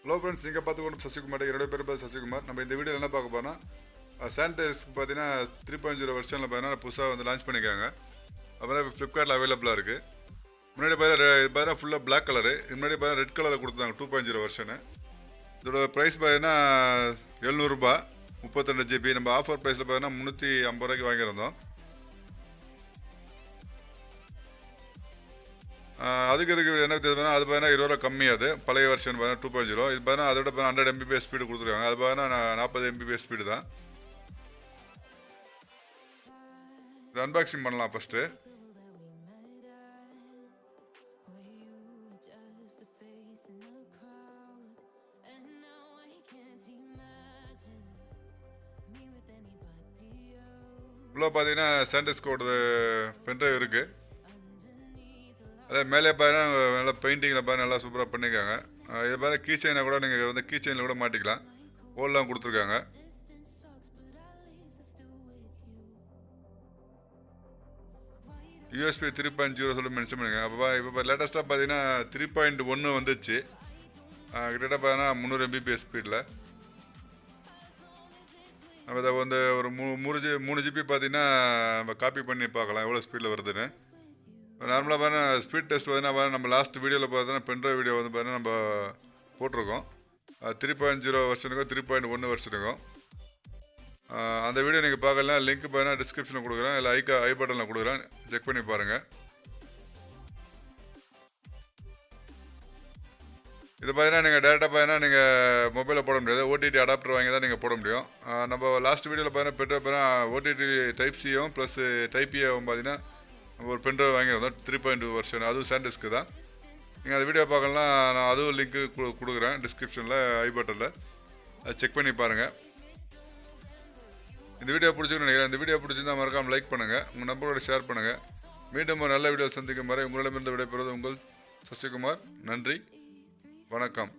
Hello friends, நீங்கள் பார்த்துக்கொண்டு சசிகுமார் என்னோட பேர் சசிகுமார். நம்ம இந்த வீடியோ என்ன பார்க்க போனால் SanDisk பார்த்தீங்கன்னா 3.0 வெர்ஷனில் பார்த்தீங்கன்னா புதுசாக வந்து லான்ச் பண்ணியிருக்காங்க. அப்புறம் இப்போ ஃப்ளிப்கார்ட்டில் அவைலபிளாக இருக்குது. முன்னாடி பார்த்தீங்கன்னா ஃபுல்லாக பிளாக் கலரு, முன்னாடி பார்த்தீங்கன்னா ரெட் கலரில் கொடுத்தாங்க 2.0 வெர்ஷனு. இதோட ப்ரைஸ் பார்த்தீங்கன்னா 700 ரூபாய் 32 GB. நம்ம ஆஃபர் ப்ரைஸில் பார்த்தீங்கன்னா 350 ரூபாய்க்கு வாங்கியிருந்தோம். அதுக்கு என்ன தெரியுதுன்னா அது பார்த்தீங்கன்னா 20 ரூபா கம்மி. அது பழைய வெர்ஷன் பார்த்தீங்கன்னா 2.0. இது பார்த்தீங்கன்னா அதோட 100 MB ஸ்பீடு கொடுத்துருக்காங்க. அது பார்த்தீங்கன்னா 40 MB ஸ்பீடு தான். இது அன்பாக்சிங் பண்ணலாம் ஃபஸ்ட்டு. உள்ள பார்த்தீங்கன்னா SanDiskோட பென்ட்ரைவ் இருக்குது. அதே மேலே பார்த்தீங்கன்னா நல்லா பெயிண்டிங்கில் பார்த்தா நல்லா சூப்பராக பண்ணியிருக்காங்க. இது பார்த்தா கீ செயினை கூட நீங்கள் வந்து கீ செயினில் கூட மாட்டிக்கலாம். ஹோல்லாம் கொடுத்துருக்காங்க. USB 3.0 சொல்லி மென்ஷன் பண்ணியிருக்காங்க. அப்போ இப்போ லேட்டஸ்ட்டாக பார்த்தீங்கன்னா 3.1 வந்துச்சு. கிட்டத்தட்ட பார்த்தீங்கன்னா 300 MB ஸ்பீடில். நம்ம இதை வந்து ஒரு 3 GB பார்த்தீங்கன்னா நம்ம காப்பி பண்ணி பார்க்கலாம் எவ்வளோ ஸ்பீடில் வருதுன்னு. நார்மலாக பார்த்தீங்கன்னா ஸ்பீட் டெஸ்ட் பார்த்தீங்கன்னா நம்ம லாஸ்ட் வீடியோவில் பார்த்தீங்கன்னா பென்ட்ரைவ் வீடியோ வந்து பார்த்தீங்கன்னா நம்ம போட்டிருக்கோம். 3.0 வெர்ஷனுக்கும் 3.1 வெர்ஷனுக்கும். அந்த வீடியோ நீங்கள் பார்க்கலாம். லிங்க் பார்த்தீங்கன்னா டிஸ்கிரிப்ஷனில் கொடுக்குறேன், இல்லை ஐ பட்டனில் கொடுக்குறேன். செக் பண்ணி பாருங்கள். இது பார்த்தீங்கன்னா நீங்கள் டேரெக்டாக பார்த்தீங்கன்னா நீங்கள் மொபைலில் போட முடியாது. OTT அடாப்டர் வாங்கி தான் நீங்கள் போட முடியும். நம்ம லாஸ்ட் வீடியோவில் பார்த்தீங்கன்னா பென்ட்ரைவ் பார்த்தீங்கன்னா OTT டைப் சியும் ப்ளஸ் டைப் ஏவும் பார்த்தீங்கன்னா நம்ம ஒரு பென்ட்ரைவ் வாங்கியிருந்தோம் 3.2 வெர்ஷன். அதுவும் SanDisk தான். நீங்கள் அந்த வீடியோ பார்க்கலாம். நான் அதுவும் லிங்க்கு கொடுக்குறேன் டிஸ்கிரிப்ஷனில், ஐ பட்டனில். அதை செக் பண்ணி பாருங்கள். இந்த வீடியோ பிடிச்சிக்கணும்னு நினைக்கிறேன். இந்த வீடியோ பிடிச்சிருந்தால் மறக்காமல் லைக் பண்ணுங்கள், உங்கள் நம்பரோட ஷேர் பண்ணுங்கள். மீண்டும் ஒரு நல்ல வீடியோ சந்திக்கும் வரை உங்களிடமிருந்து விடைபெறுவது உங்கள் சசிகுமார். நன்றி, வணக்கம்.